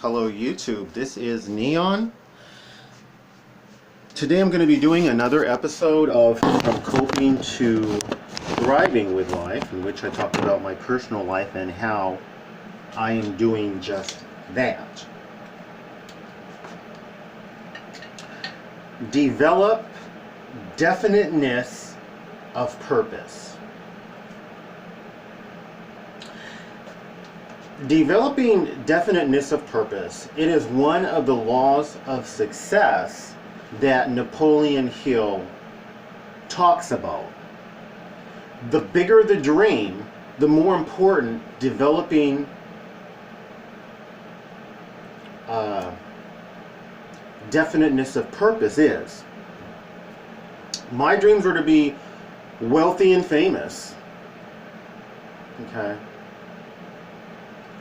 Hello YouTube, this is Neon. Today I'm going to be doing another episode of From Coping to Thriving with Life, in which I talk about my personal life and how I am doing just that. Develop definiteness of purpose. Developing definiteness of purpose, it is one of the laws of success that Napoleon Hill talks about. The bigger the dream, the more important developing definiteness of purpose is. My dreams were to be wealthy and famous. Okay.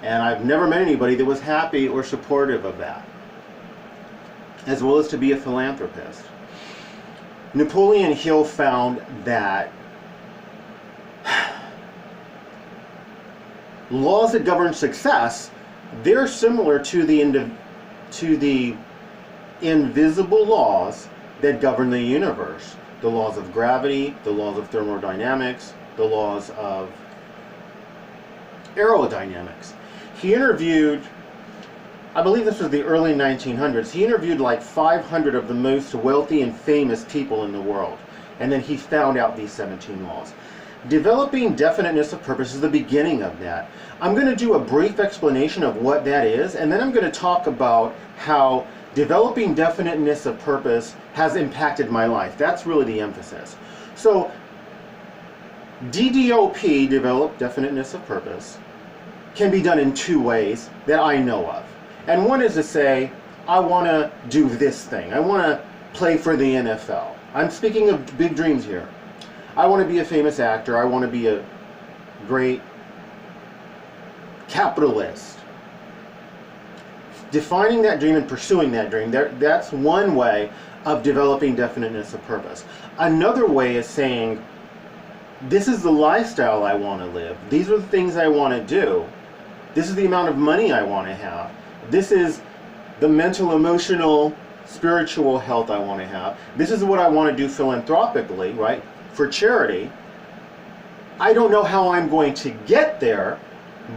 And I've never met anybody that was happy or supportive of that, as well as to be a philanthropist. Napoleon Hill found that laws that govern success, they're similar to the invisible laws that govern the universe. The laws of gravity, the laws of thermodynamics, the laws of aerodynamics. He interviewed, I believe this was the early 1900s, he interviewed like 500 of the most wealthy and famous people in the world. And then he found out these 17 laws. Developing definiteness of purpose is the beginning of that. I'm going to do a brief explanation of what that is, and then I'm going to talk about how developing definiteness of purpose has impacted my life. That's really the emphasis. So, DDOP, develop definiteness of purpose, can be done in two ways that I know of. And one is to say, I want to do this thing. I want to play for the NFL. I'm speaking of big dreams here. I want to be a famous actor. I want to be a great capitalist. Defining that dream and pursuing that dream, that's one way of developing definiteness of purpose. Another way is saying, this is the lifestyle I want to live. These are the things I want to do. This is the amount of money I want to have. This is the mental, emotional, spiritual health I want to have. This is what I want to do philanthropically, right? For charity. I don't know how I'm going to get there,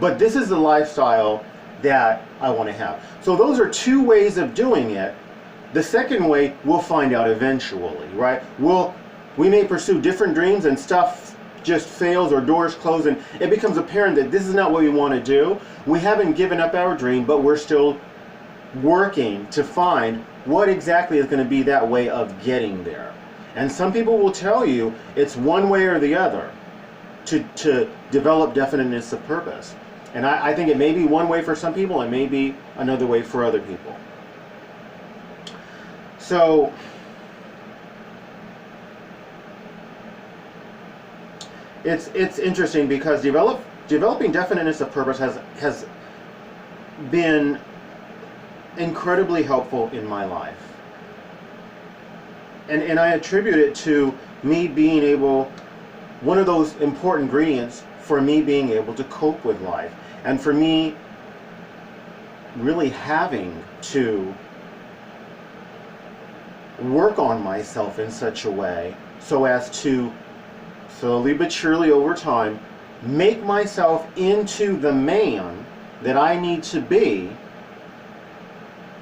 but this is the lifestyle that I want to have. So those are two ways of doing it. The second way we'll find out eventually, right? We may pursue different dreams and stuff just fails or doors close and it becomes apparent that this is not what we want to do. We haven't given up our dream, but we're still working to find what exactly is going to be that way of getting there. And some people will tell you it's one way or the other to develop definiteness of purpose. And I think it may be one way for some people and may be another way for other people. So it's interesting because developing definiteness of purpose has been incredibly helpful in my life. And I attribute it to me being able, one of those important ingredients for me being able to cope with life. And for me really having to work on myself in such a way so as to slowly but surely over time make myself into the man that I need to be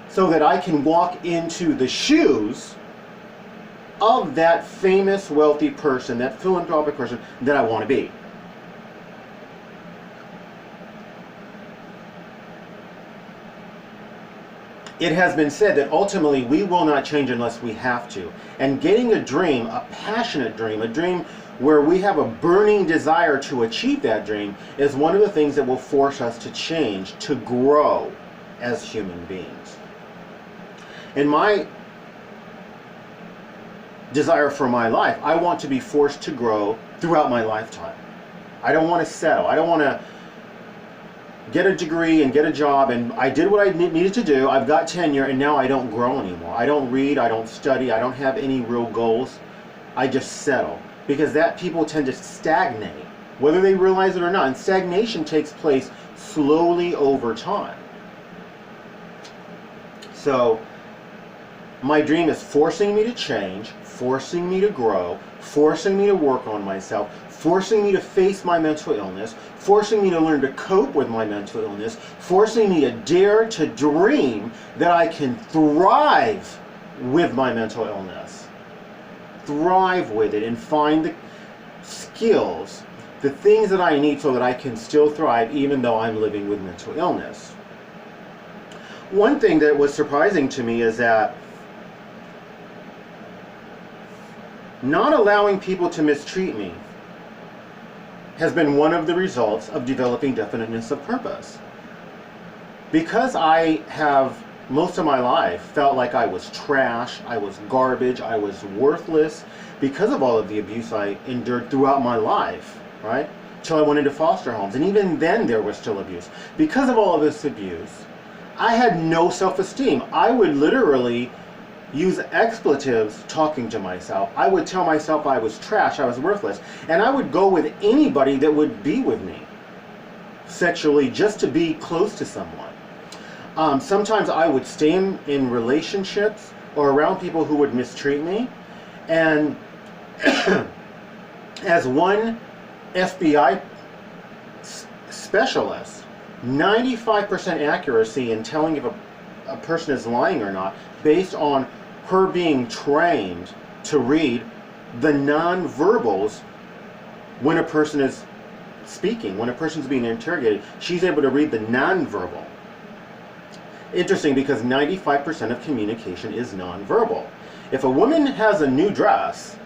so that I can walk into the shoes of that famous wealthy person, that philanthropic person that I want to be. It has been said that ultimately we will not change unless we have to. And getting a dream, a passionate dream, a dream where we have a burning desire to achieve that dream is one of the things that will force us to change, to grow as human beings. In my desire for my life, I want to be forced to grow throughout my lifetime. I don't want to settle. I don't want to get a degree and get a job and I did what I needed to do, I've got tenure, and now I don't grow anymore. I don't read, I don't study, I don't have any real goals. I just settle. Because that people tend to stagnate, whether they realize it or not. And stagnation takes place slowly over time. So my dream is forcing me to change, forcing me to grow, forcing me to work on myself, forcing me to face my mental illness, forcing me to learn to cope with my mental illness, forcing me to dare to dream that I can thrive with my mental illness. Thrive with it and find the skills, the things that I need so that I can still thrive even though I'm living with mental illness. One thing that was surprising to me is that not allowing people to mistreat me has been one of the results of developing definiteness of purpose. Because I have most of my life felt like I was trash, I was garbage, I was worthless because of all of the abuse I endured throughout my life, right? Till I went into foster homes, and even then there was still abuse. Because of all of this abuse, I had no self-esteem. I would literally use expletives talking to myself. I would tell myself I was trash, I was worthless, and I would go with anybody that would be with me sexually just to be close to someone. Sometimes I would stay in relationships or around people who would mistreat me, and as one FBI specialist, 95% accuracy in telling if a person is lying or not based on her being trained to read the non-verbals when a person is speaking, when a person's being interrogated. She's able to read the non-verbal. Interesting, because 95% of communication is non-verbal. If a woman has a new dress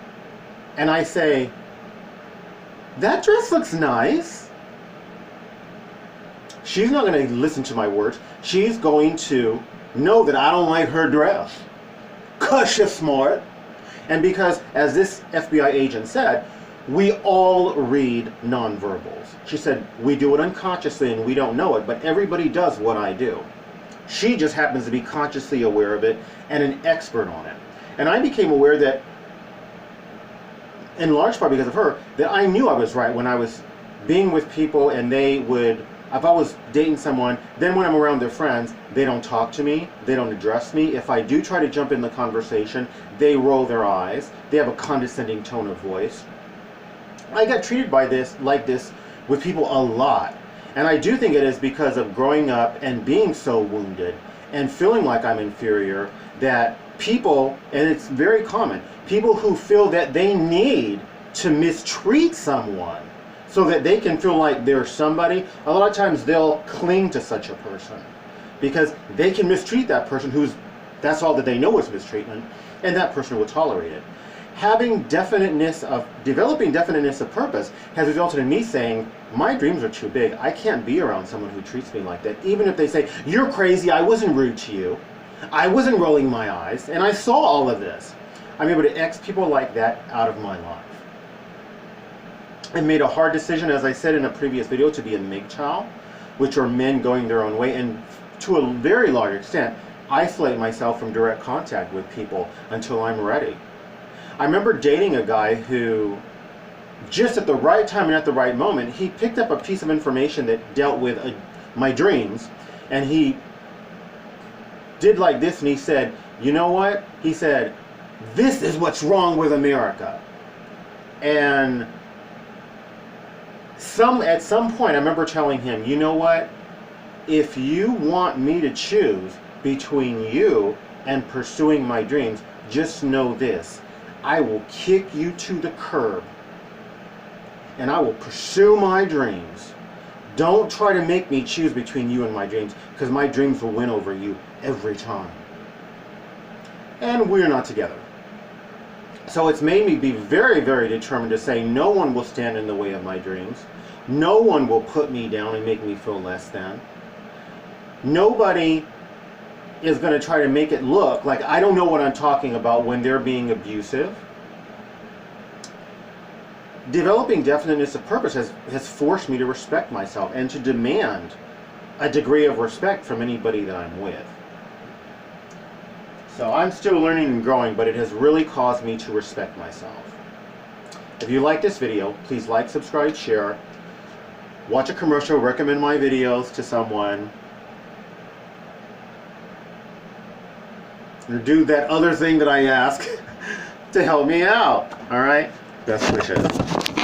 and I say, "That dress looks nice," she's not going to listen to my words. She's going to know that I don't like her dress. 'Cause she's smart. And because, as this FBI agent said, we all read nonverbals. She said, we do it unconsciously and we don't know it, but everybody does what I do. She just happens to be consciously aware of it and an expert on it. And I became aware that, in large part because of her, that I knew I was right when I was being with people and they would, if I was dating someone, then when I'm around their friends, they don't talk to me, they don't address me. If I do try to jump in the conversation, they roll their eyes, they have a condescending tone of voice. I got treated like this with people a lot. And I do think it is because of growing up and being so wounded and feeling like I'm inferior, that people, and it's very common, people who feel that they need to mistreat someone so that they can feel like they're somebody, a lot of times they'll cling to such a person because they can mistreat that person that's all that they know is mistreatment, and that person will tolerate it. Developing definiteness of purpose has resulted in me saying, my dreams are too big. I can't be around someone who treats me like that. Even if they say, you're crazy, I wasn't rude to you, I wasn't rolling my eyes, and I saw all of this. I'm able to X people like that out of my life. I made a hard decision, as I said in a previous video, to be a MGTOW, which are men going their own way, and to a very large extent, isolate myself from direct contact with people until I'm ready. I remember dating a guy who, just at the right time and at the right moment, he picked up a piece of information that dealt with my dreams, and he did like this, and he said, you know what? He said, this is what's wrong with America. And at some point I remember telling him, you know what? If you want me to choose between you and pursuing my dreams, just know this. I will kick you to the curb and I will pursue my dreams. Don't try to make me choose between you and my dreams, because my dreams will win over you every time. And we're not together. So it's made me be very, very determined to say no one will stand in the way of my dreams. No one will put me down and make me feel less than. Nobody is going to try to make it look like I don't know what I'm talking about when they're being abusive. Developing definiteness of purpose has forced me to respect myself and to demand a degree of respect from anybody that I'm with. So I'm still learning and growing, but it has really caused me to respect myself. If you like this video, please like, subscribe, share. Watch a commercial, recommend my videos to someone. or do that other thing that I ask to help me out. All right? Best wishes.